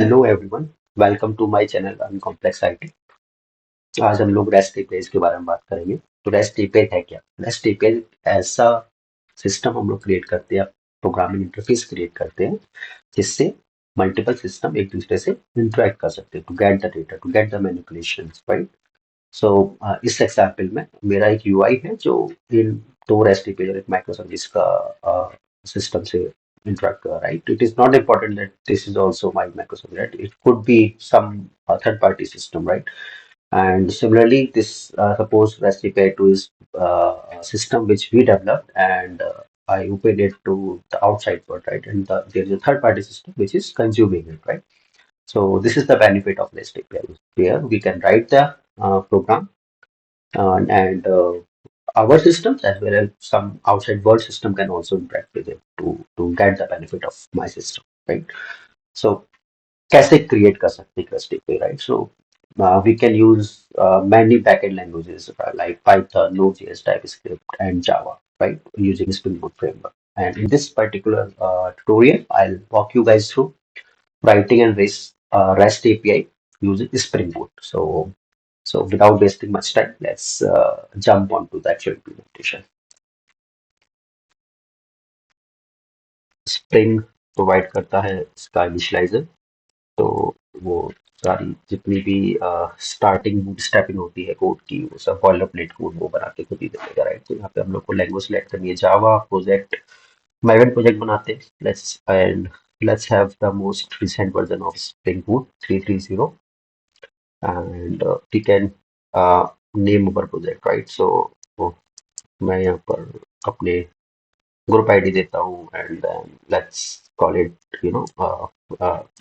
Hello everyone, welcome to my channel uncomplex IT. आज हम लोग रेस्ट एपीआई के बारे में बात करेंगे। तो रेस्ट एपीआई है क्या? रेस्ट एपीआई ऐसा सिस्टम हम लोग क्रिएट करते हैं, प्रोग्रामिंग इंटरफेस क्रिएट करते हैं, जिससे मल्टीपल सिस्टम एक दूसरे से इंटरेक्ट कर सकते हैं to get the data, to get the manipulations, right? So इस एग्जाम्पल में मेरा एक यूआई है जो इन दो रेस्ट एपीआई और एक माइक्रो सर्विस का सिस्टम से interact, right? It is not important that this is also my microservice, right? It could be some third-party system, right? And similarly, this suppose REST API 2 is a system which we developed, and I open it to the outside world, right? And there is a third-party system which is consuming it, right? So this is the benefit of REST API, where we can write the program and our systems as well as some outside world system can also interact with it to get the benefit of my system, right? So कैसे create कर सकते हैं REST API, right? So we can use many backend languages like Python, Node.js, TypeScript, and Java, right? Using Spring Boot framework. And in this particular tutorial, I'll walk you guys through writing and REST API using Spring Boot. So without wasting much time, let's jump on to the actual implementation. Spring provide करता है इसका initialiser. तो वो सारी जितनी भी starting bootstrapping होती है कोड की, वो सब बॉयलर प्लेट कोड वो बना के खुद ही दे देगा, राइट? तो यहाँ पे हम लोग को लैंग्वेज सेलेक्ट करनी है जावा प्रोजेक्ट। माइग्रेंट प्रोजेक्ट बनाते हैं, let's have the most recent version of Spring Boot 330, and we can name our project, right? So मैं यहाँ पर अपने ग्रुप आईडी देता हूँ, and then let's call it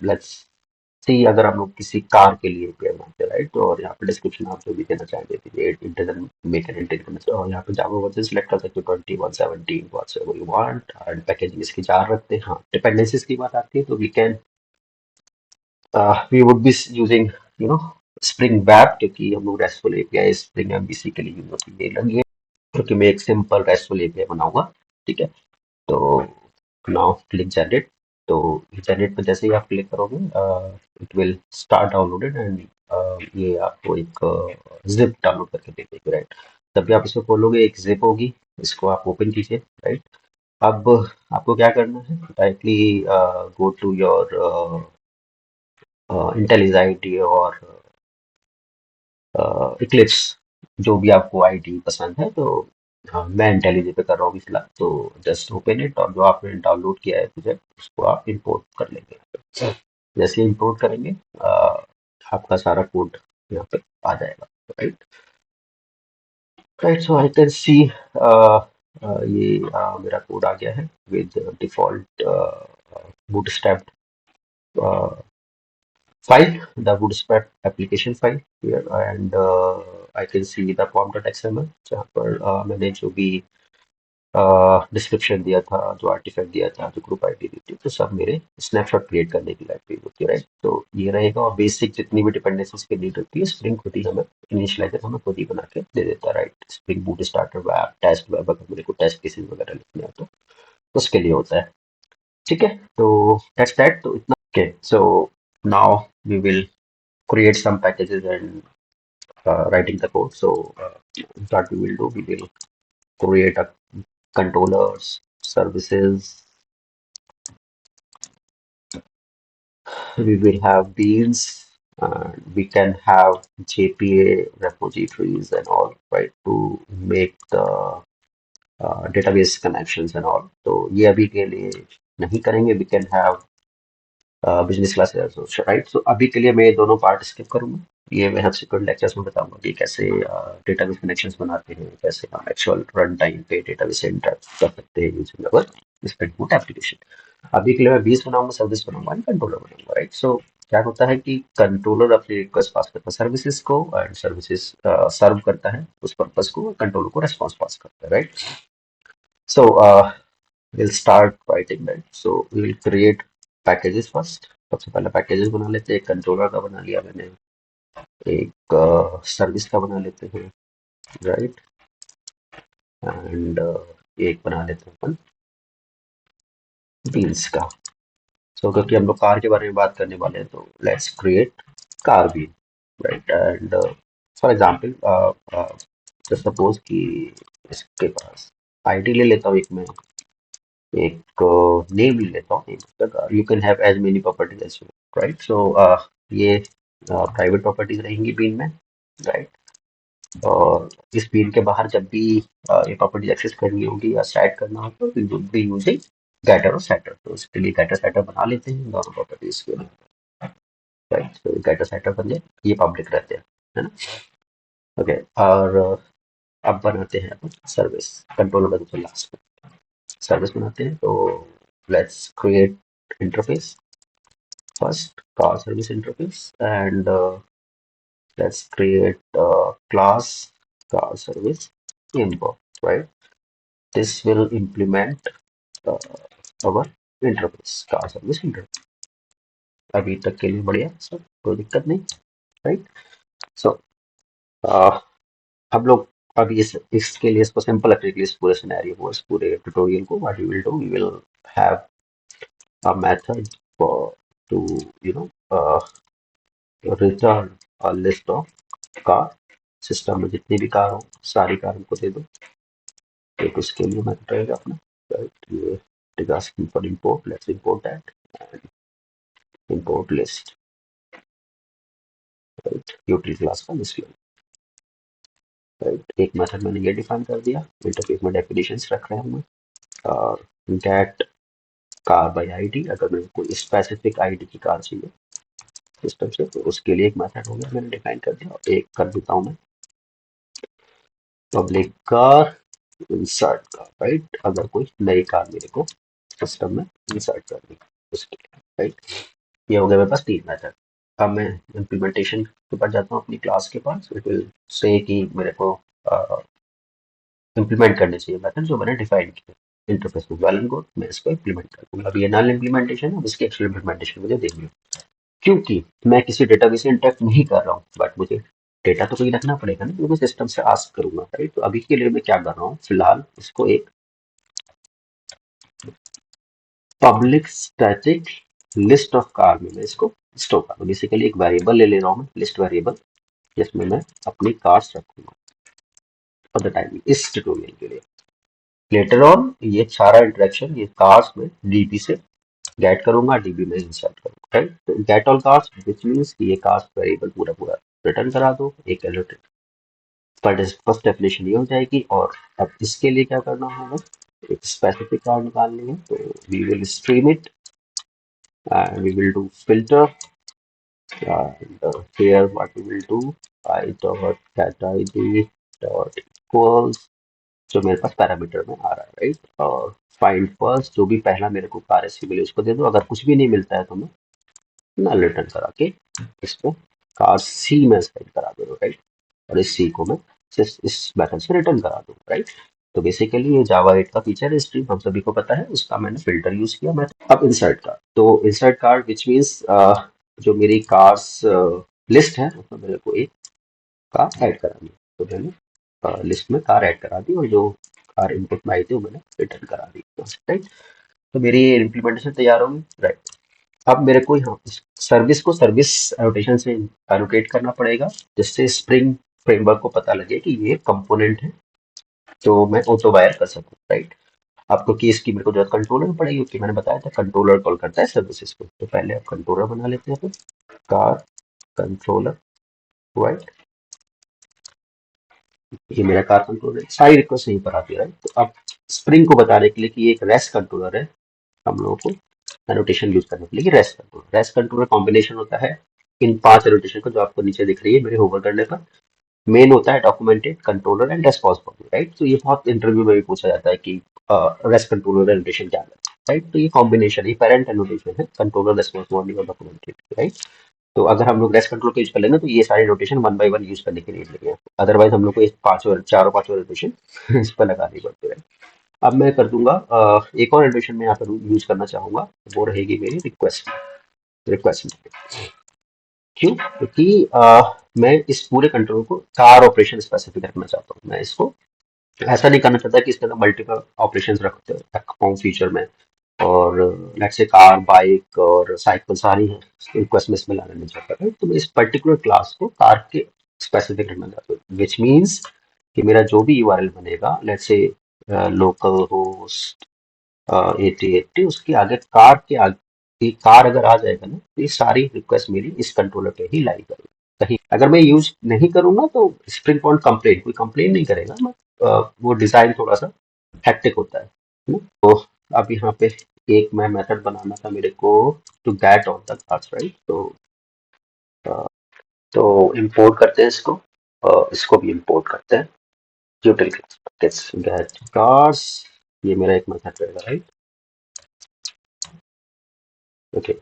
let's see. अगर हम लोग किसी कार के लिए पेयर बनाते हैं, राइट? तो और यहाँ पे डिस्क्रिप्शन आप जो भी देना चाहेंगे दीजिए, it doesn't make an intent. और यहाँ पे जावा वर्जन सेलेक्ट कर सकते हो 21 17 व्हाटसएवर यू वांट, एंड पैकेजिंग इसकी 4 रखते हैं। हाँ, डिपेंडेंसीज की बात आती है तो we would be using you know spring web, क्योंकि हम लोग रेस्टफुल एपीआई स्प्रिंग एमवीसी के लिए यूज होती है लगी है, क्योंकि मैं एक सिंपल रेस्टफुल एपीआई बनाऊंगा। ठीक है, तो नाउ क्लिक जनरेट। तो जनरेट पे जैसे ही आप क्लिक करोगे it will start downloaded, and ये आपको एक जिप डाउनलोड करके दे देगी, राइट? तब भी आप इसको खोलोगे, एक जिप होगी, इसको आप ओपन कीजिए, राइट? अब आपको क्या करना है, directly go to your IntelliJ ID और इक्लिप्स, जो भी आपको आईडी पसंद है। तो हाँ, मैं इंटेलिजे पे कर रहा हूँ फिलहाल, तो जस्ट ओपन इट, और जो आपने डाउनलोड किया है प्रोजेक्ट उसको आप इंपोर्ट कर लेंगे। जैसे इंपोर्ट करेंगे आपका सारा कोड यहाँ पे आ जाएगा, right? Right, so I can see ये मेरा कोड आ गया है with default bootstrap file, the bootstrap application file here, and I can see the form.xml, जहाँ पर मैंने जो भी डिस्क्रिप्शन दिया था, जो आर्टिफैक्ट दिया था, जो ग्रुप आईडी दी थी, तो सब मेरे स्नैपशॉट क्रिएट करने की लाइब्रेरी होती है, राइट? तो ये रहेगा, और बेसिक जितनी भी डिपेंडेंसीज की नीड होती है स्प्रिंग खुद ही हमें इनिशियलाइजर हमें खुद ही बना के दे देता है, right? Spring boot starter web test web, अगर मेरे को टेस्ट केसेस वगैरह लिखने हो तो उसके लिए होता है। ठीक है, तो दैट्स दैट, तो इतना। Okay, so now we will create some packages and writing the code. So what we will do, we will create a controllers, services. We will have beans. We can have JPA repositories and all, right, to make the database connections and all. तो ये अभी के लिए नहीं करेंगे. We can have business classes, right? So अभी के लिए मैं ये दोनों पार्ट स्किप करूंगा। ये मैं सब्सिक्वेंट लेक्चर्स में बताऊंगा कि कैसे डेटाबेस कनेक्शंस बनाते हैं, कैसे हम एक्चुअल रन टाइम पे डेटाबेस से इंटरेक्ट कर सकते हैं using our spring boot application. अभी के लिए मैं 20 बनाऊंगा, सर्विस बनाऊंगा, कंट्रोलर बनाऊंगा, राइट? सो क्या होता है कि कंट्रोलर अपनी रिक्वेस्ट पास करता है सर्विसेज को, एंड सर्विसेज सर्व करता है उस पर्पस को, कंट्रोलर को रेस्पॉन्स पास करता है, right? So we'll start writing, right? So we will create packages first. सबसे पहले पैकेजेस बना लेते हैं। एक कंट्रोलर का बना लिया मैंने, एक सर्विस का बना लेते हैं, राइट? एंड एक बना लेते हैं अपन बीन्स का। सो क्योंकि हम लोग कार के बारे में बात करने वाले हैं तो let's create car wheel, right. And for example just suppose कि इसके पास आईडी ले लेता हूँ, एक नेम ले लेता हूँ, you can have as many properties as you, right. So ये प्राइवेट प्रॉपर्टीज रहेंगी बीन में, राइट। और इस बीन के बाहर जब भी ये प्रॉपर्टीज एक्सेस करनी होगी या सेट करना होगा तो we would be using getter और सेटर। तो इसके लिए गेटर सेटर बना लेते हैं दोनों प्रॉपर्टीज के लिए, राइट। तो गेटर सेटर बन गए, ये पब्लिक रहते हैं, है ना। ओके, और अब बनाते हैं अपन सर्विस, कंट्रोलर बनते हैं लास्ट में, सर्विस बनाते हैं। तो let's create interface first, car service interface, and let's create a class car service info, right. This will implement uh, our interface, car service interface। अभी तक के लिए बढ़िया सब, कोई दिक्कत नहीं, राइट। सो हम लोग अभी इसके लिए इसको सिंपल रखने के लिए इस पूरे सिनेरियो को, इस पूरे ट्यूटोरियल को what we will do, we will have a method for to you know return a list of car. System में जितनी भी कार हो सारी कार हमको दे दो। एक उसके लिए मेथड रहेगा अपना, राइट। ये asking for import, let's import that and import list, right. Utility class का लिस्ट, राइट। एक मेथड मैंने ये डिफाइन कर दिया, इंटरफेस में डेफिनेशंस रख रहे हैं हम, और गेट कार बाय आईडी, अगर मेरे को स्पेसिफिक आईडी की कार चाहिए सिस्टम से तो उसके लिए एक मेथड हो गया, मैंने डिफाइन कर दिया। एक कर देता हूँ मैं public car insert car, right. अगर कोई नई कार मेरे को सिस्टम में इंसर्ट करनी है उसके लिए, राइट। ये हो गया मेरे पास तीन मेथड। अब मैं इम्प्लीमेंटेशन के पास जाता हूँ अपनी क्लास के पास, इट विल से कि मेरे को इम्प्लीमेंट करने चाहिए मेथड जो मैंने डिफाइन किया इंटरफेस में, वेल एंड गुड, मैं इसको इम्प्लीमेंट कर दूंगा। अब ये नल इम्प्लीमेंटेशन है, इसकी एक्चुअल इम्प्लीमेंटेशन मुझे देखनी है, क्योंकि मैं किसी डेटाबेस से इंटरेक्ट नहीं कर रहा हूँ, बट मुझे डेटा तो कहीं रखना पड़ेगा ना, तो मैं सिस्टम से आस्क करूंगा, राइट। तो अभी के लिए मैं क्या कर रहा हूँ, फिलहाल इसको एक public static list of car में मैं इसको स्टोर कर, बेसिकली एक वेरिएबल ले ले रहा हूँ मैं, लिस्ट वेरिएबल, जिसमें मैं अपनी कार्स रखूंगा फॉर द टाइम इस ट्यूटोरियल के लिए। लेटर ऑन ये सारा इंटरेक्शन ये कार्स में डीबी से गेट करूंगा, डीबी में इंसर्ट करूंगा, राइट। तो get all cars which means ये कार्स वेरिएबल पूरा पूरा रिटर्न करा दो, एक एलोट पर फर्स्ट डेफिनेशन ये हो जाएगी। और अब इसके लिए क्या करना होगा, एक स्पेसिफिक कार निकालनी है, तो we will stream it and we will do filter, and here what we will do, I dot get id dot equals जो मेरे पास पैरामीटर में आ रहा है, राइट। और फाइंड फर्स्ट, जो भी पहला मेरे को कार ऐसी मिले उसको दे दो, अगर कुछ भी नहीं मिलता है तो मैं नल रिटर्न करा के इसको कार सी में साइड करा दो, राइट। और इस सी को मैं इस मेथड से रिटर्न करा दूँ, राइट। तो बेसिकली ये जावा 8 का फीचर है, स्ट्रीम हम सभी को पता है, उसका मैंने फिल्टर यूज किया मैं। अब इंसर्ट कार्ड, तो इंसर्ट कार्ड विच मीन्स जो मेरी कार्स लिस्ट है उसमें मेरे को एक कार ऐड करानी है, तो मैंने लिस्ट में कार ऐड करा दी, और जो कार इनपुट में आई थी वो मैंने रिटर्न करा दी, राइट। तो मेरी इम्प्लीमेंटेशन तैयार होगी, राइट। अब मेरे को यहाँ सर्विस को सर्विस एनोटेशन से एनोटेट करना पड़ेगा, जिससे स्प्रिंग फ्रेमवर्क को पता लगे कि ये कंपोनेंट है, तो मैं ऑटो वायर कर सकूँ, राइट। आपको केस की मेरे को जरूरत कंट्रोलर में पड़ेगी, क्योंकि मैंने बताया था कंट्रोलर कॉल करता है सर्विसेज को। तो पहले आप कंट्रोलर बना लेते हैं, कार कंट्रोलर, राइट। ये मेरा कार कंट्रोलर, सारी रिक्वेस्ट यहीं पर आती है, राइट। तो अब स्प्रिंग को बताने के लिए कि ये एक रेस्ट कंट्रोलर है, हम लोगों को एनोटेशन यूज करने के लिए रेस्ट कंट्रोलर कॉम्बिनेशन होता है इन 5 एनोटेशन का, जो आपको नीचे दिख रही है मेरे होवर करने पर। मेन होता है documented, controller and response form, right. तो ये बहुत इंटरव्यू में भी पूछा जाता है कि रेस्ट कंट्रोलर एनोटेशन क्या है, राइट। तो ये कॉम्बिनेशन, ये पेरेंट एनोटेशन है, कंट्रोलर, रेस्पॉन्स वार्निंग और डॉक्यूमेंटेड, राइट। तो अगर हम लोग रेस्ट कंट्रोल का यूज कर लेंगे तो ये सारे notation one by one use करने के लिए लगे, अदरवाइज हम लोग को पांचों चारों पांचों नोटेशन इस पर लगानी पड़ती है। अब मैं कर दूंगा एक और नोटेशन में यहाँ पर यूज करना चाहूंगा, वो रहेगी मेरी रिक्वेस्ट, रिक्वेस्ट। क्यों, क्योंकि मैं इस पूरे कंट्रोल को कार ऑपरेशन स्पेसिफिक रखना चाहता हूँ। मैं इसको ऐसा नहीं करना चाहता कि इसके अंदर मल्टीपल ऑपरेशन रखते रखा हूँ फीचर में, और लेट्स से कार, बाइक और साइकिल सारी रिक्वेस्ट में इसमें लाने नहीं चाहता है, तो मैं इस पर्टिकुलर क्लास को कार के स्पेसिफिक रखना चाहता हूँ, विच मीन्स कि मेरा जो भी यूआरएल बनेगा, लेट्स से लोकल होस्ट 8080, उसके आगे कार के आगे कार अगर आ जाएगा ना, तो ये सारी रिक्वेस्ट मेरी इस कंट्रोलर पे ही लाई करेगी। कहीं अगर मैं यूज नहीं करूंगा तो स्प्रिंग पॉइंट कंप्लेन, कोई कंप्लेन नहीं करेगा मैं, वो डिजाइन थोड़ा सा हैक्टिक होता है ना? तो अब यहाँ पे एक मैं मेथड बनाना था मेरे को, to get on the cards, right? तो इंपोर्ट करते हैं इसको, इसको भी इंपोर्ट करते हैं, यूटिलिटीज गेट कार्ड्स, ये मेरा एक मेथड रहेगा, राइट? ओके,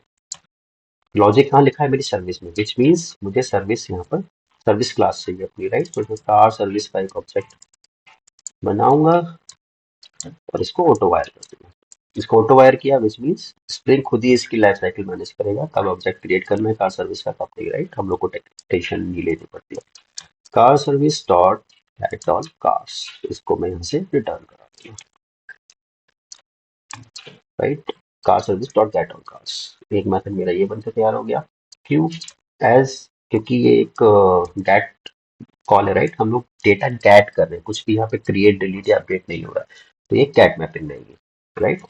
लॉजिक कहाँ लिखा है? मेरी सर्विस में, विच मीन्स मुझे सर्विस यहाँ पर सर्विस क्लास चाहिए अपनी, राइट? तो कार सर्विस का एक ऑब्जेक्ट बनाऊंगा और इसको ऑटो वायर कर दूंगा। इसको ऑटो वायर किया, विच मीन्स स्प्रिंग खुद ही इसकी लाइफ साइकिल मैनेज करेगा, कब ऑब्जेक्ट क्रिएट करना है कार सर्विस का, कब नहीं, राइट? हम लोग को टेंशन नहीं लेनी पड़ती है। Car service dot get on cars, इसको मैं यहाँ से रिटर्न करा दूंगा, right? Car service dot get on cars, एक मेथड मेरा ये बनकर तैयार हो गया। क्यों? एज क्योंकि ये एक गेट कॉल है, राइट? हम लोग डेटा गेट कर रहे हैं, कुछ भी यहाँ पे क्रिएट, डिलीट या अपडेट नहीं हो रहा है, तो ये गेट मैपिंग रहेगी, राइट?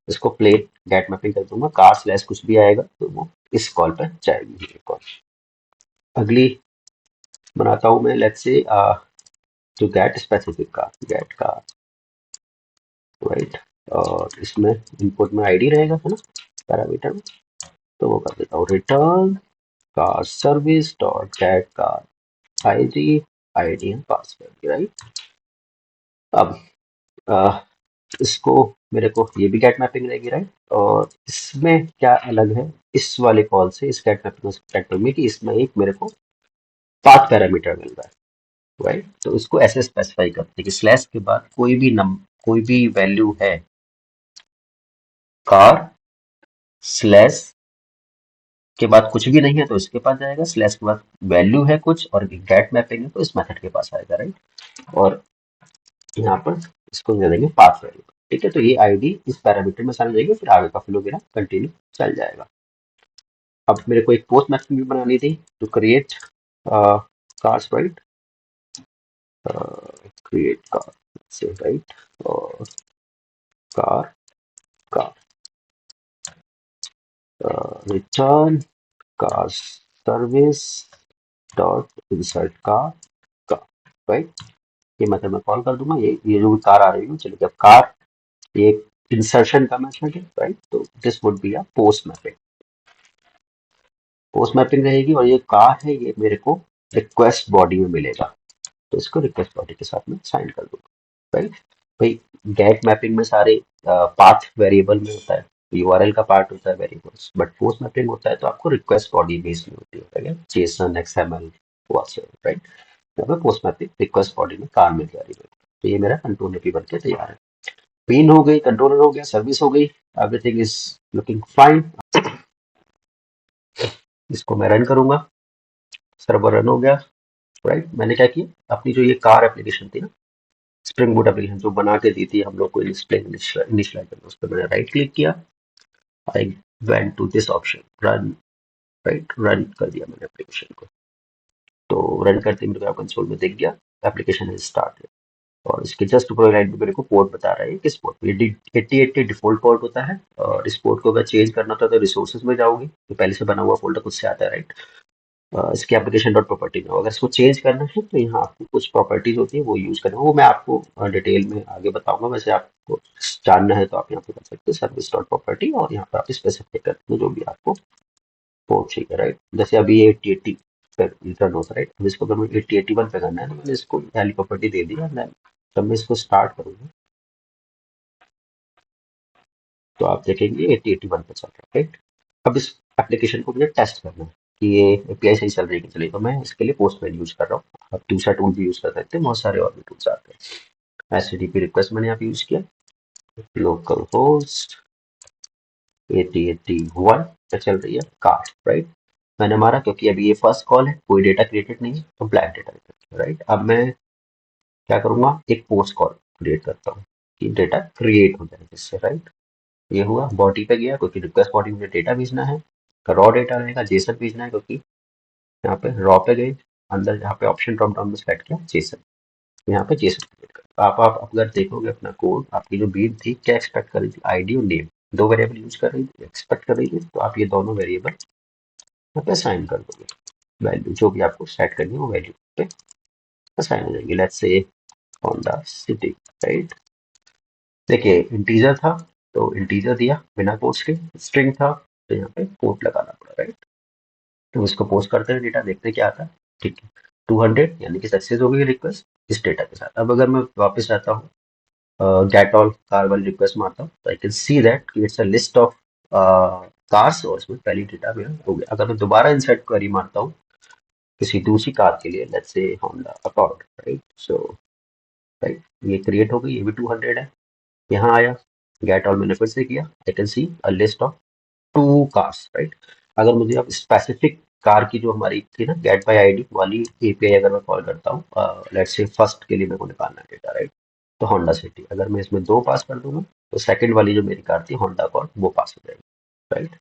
इसको प्लेट गेट मैपिंग कर दूंगा, कार स्लैश कुछ भी आएगा तो वो इस कॉल पर जाएगी ये कॉल। अगली बनाता हूँ मैं, let's say to get specific car, get car, right? और इसमें इनपुट में आईडी रहेगा, है ना, पैरामीटर में, तो वो कर देता हूँ return car service dot gate car ID, ID and password, right? अब अ, इसको मेरे को ये भी गेट मैपिंग रहेगी, राइट? और इसमें क्या अलग है इस वाले कॉल से, इस गेट मैपिंग में, कि इसमें एक मेरे को पाथ पैरामीटर मिल रहा है, राइट? तो इसको ऐसे स्पेसिफाई करते हैं कि स्लैश के बाद कोई भी वैल्यू है, कार स्लैश के बाद कुछ भी नहीं है तो इसके पास जाएगा, स्लैश के बाद वैल्यू है कुछ और गेट मैपिंग है तो इस मेथड के पास आएगा, राइट? और यहाँ पर इसको दे देंगे पाथ वैल्यू, ठीक है? तो ये आईडी इस पैरामीटर में शामिल जाएगी, फिर आगे का फ्लो मेरा कंटिन्यू चल जाएगा। अब मेरे को एक पोस्ट मैपिंग भी बनानी थी to create cars, right? Create car से, राइट? और car car return car service dot insert car car, right? ये मेथड मैं कॉल कर दूंगा, ये जो भी कार आ रही है चलिए, अब कार ये इंसर्शन का मेथड है, राइट? तो this would be a post mapping, post mapping रहेगी। और ये कार है, ये मेरे को रिक्वेस्ट बॉडी में मिलेगा, तो इसको रिक्वेस्ट बॉडी के साथ में साइन कर दूंगा, राइट? भाई गेट मैपिंग में सारे पाथ वेरिएबल में होता है, यूआरएल का पार्ट होता है वेरिएबल्स, बट पोस्ट मैपिंग होता है तो आपको रिक्वेस्ट बॉडी बेस्ड में होती है, जेसन, एक्सएमएल, राइट? तो पोस्ट मैपिंग रिक्वेस्ट बॉडी में कार मिल जा रही है, तो ये मेरा कंट्रोलर भी बनके तैयार है। पिन हो गई, कंट्रोलर हो गया, सर्विस हो गई, एवरीथिंग इज लुकिंग फाइन। इसको मैं रन करूंगा, सर्वर रन हो गया, राइट? मैंने क्या किया, अपनी जो ये कार एप्लीकेशन थी ना, स्प्रिंग बूट एप्लीकेशन जो बना के दी थी हम लोग को इनिशियलाइज करना, उस पर मैंने राइट क्लिक किया, I went to this option run, right? Run कर दिया मैंने एप्लीकेशन को, तो रन करते मेरे को कंसोल में दिख गया एप्लीकेशन इज स्टार्टेड। और इसके जस्ट ऊपर लाइन पे मेरे को पोर्ट बता रहा है, किस पोर्ट पे, 8080 डिफॉल्ट पोर्ट होता है, और इस पोर्ट को अगर चेंज करना था तो रिसोर्सेज में जाओगे, तो पहले से बना हुआ फोल्डर खुद से आता है, राइट? इसके एप्लीकेशन डॉट प्रॉपर्टी में, अगर इसको चेंज करना है तो यहाँ आपको कुछ प्रॉपर्टीज होती है वो यूज करना है, वो मैं आपको डिटेल में आगे बताऊंगा। वैसे आपको जानना है तो आप यहाँ पे कर सकते हैं सर्विस डॉट प्रॉपर्टी, और यहाँ पर आप स्पेसिफाई करते हैं जो भी आपको पोर्ट चाहिए, राइट? जैसे अभी ये 8080 पे रिटर्न होता है, राइट? अब इसको अगर मैं 8081 पे करना है तो मैंने इसको पहली प्रॉपर्टी दे दी है, जब मैं इसको स्टार्ट करूंगा तो आप देखेंगे 8081 पे चल रहा है, राइट? अब इस एप्लीकेशन को मुझे टेस्ट करना है कि ये एपीआई सही चल रही है कि चलिए, तो मैं इसके लिए पोस्टमैन यूज कर रहा हूँ। आप दूसरा टूल भी यूज कर सकते हैं, बहुत सारे और भी टूल्स आते हैं। एचटीटीपी रिक्वेस्ट मैंने यहाँ पे यूज किया, लोकल होस्ट 8081 पे चल रही है कार, राइट? मैंने मारा क्योंकि अभी ये फर्स्ट कॉल है, कोई डेटा क्रिएटेड नहीं है, तो ब्लैंक डेटा, राइट? अब मैं क्या करूंगा, एक पोस्ट कॉल क्रिएट करता हूँ कि डेटा क्रिएट हो जाए जिससे, राइट? ये हुआ, बॉडी पे गया क्योंकि रिक्वेस्ट बॉडी में डेटा भेजना है, रॉ डेटा रहेगा, जेसन भेजना है क्योंकि यहाँ पे रॉ पे गए, अंदर जहाँ पे ऑप्शन ड्रॉप डाउन में सेलेक्ट किया जेसन, यहाँ पे जेसन क्रिएट कर। आप अगर देखोगे अपना कोड, आपकी जो बीट थी क्या एक्सपेक्ट कर रही थी, आईडी और नेम, दो वेरिएबल यूज कर रही थी, एक्सपेक्ट कर रही थी, तो आप ये दोनों वेरिएबल यहाँ पे असाइन कर दोगे, वैल्यू जो भी आपको सेट करनी है वो वैल्यू पे असाइन हो जाएगी। Let's say Honda city, right. देखिए इंटीजर था तो इंटीजर दिया बिना कोट्स के, स्ट्रिंग था तो यहाँ पे कोट लगाना पड़ा, राइट। तो इसको पोस्ट करते हैं, डेटा देखते हैं क्या आता है, ठीक है। 200 यानी कि सक्सेस हो गई रिक्वेस्ट इस डेटा के साथ। अब अगर मैं वापस आता हूँ गेट ऑल कार वाली रिक्वेस्ट मारता हूँ, तो आई कैन सी दैट कि it's a list of cars और उसमें पहली डेटा मेरा हो गया। अगर मैं दोबारा इंसर्ट क्वेरी मारता हूँ किसी दूसरी कार के लिए, let's say Honda accord, right, so right, ये क्रिएट हो गई, ये भी 200 है। यहाँ आया, गेट ऑल मैंने फिर से किया, I can see a list of 2 cars, right. अगर मुझे अब स्पेसिफिक कार की जो हमारी थी ना गेट बाय आईडी वाली एपीआई अगर मैं कॉल करता हूँ, लेट्स से फर्स्ट के लिए मेरे को निकालना है डेटा, राइट, तो होंडा सिटी, अगर मैं इसमें 2 पास कर दूंगा तो सेकंड वाली जो मेरी कार थी होंडा अकॉर्ड वो पास हो जाएगी, राइट।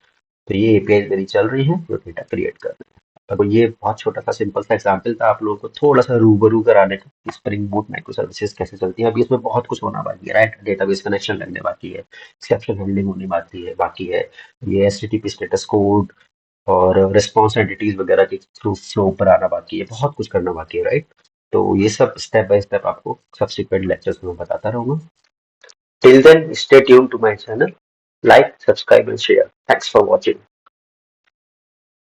तो ये एपीआई मेरी चल रही है जो डेटा क्रिएट कर रही है। अब ये बहुत छोटा सा सिंपल सा एग्जांपल था आप लोगों को थोड़ा सा रूबरू कराने का कि स्प्रिंग बूट माइक्रो सर्विसेज कैसे चलती है। अभी इसमें बहुत कुछ होना बाकी है, राइट, डेटाबेस कनेक्शन लगने बाकी है, एक्सेप्शन हैंडलिंग होनी बाकी है, ये एचटीटीपी स्टेटस कोड और रिस्पॉन्स एंटिटीज वगैरह के थ्रू फ्लो पर आना बाकी है, बहुत कुछ करना बाकी है, राइट। तो ये सब स्टेप बाय स्टेप आपको सब्सिक्वेंट लेक्चर्स में बताता रहूंगा। Till then stay tune to my channel, like, subscribe and share. Thanks for watching.